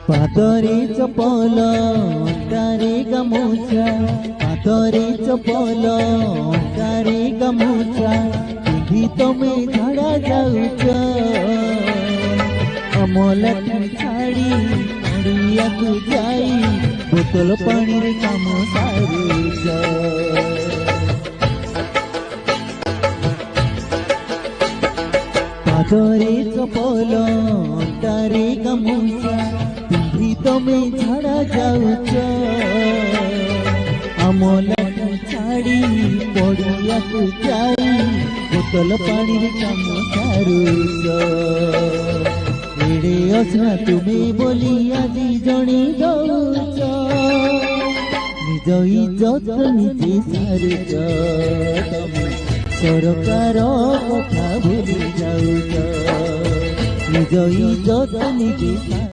पादरे चपल अंगारे गामोछा पादरे चपल अंगारे गामोछा पिंधि तमे झाड़ा जाउछ अमलाठी छाड़ी पड़िया को जाई बोतल पानी रे काम सारुछ। पादरे चपल अंगारे गामोछा पिंधि तमे झाड़ा जाउछ अमलाठी छाड़ी पड़िया को जाई बोतल पानी रे काम सारुछ। एड़े असना तुम्हें बोली आज जणी दौच निज इज्जत निजे सारुछ तमे सरकार कथा भूली जाउछ निज इज्जत निजे।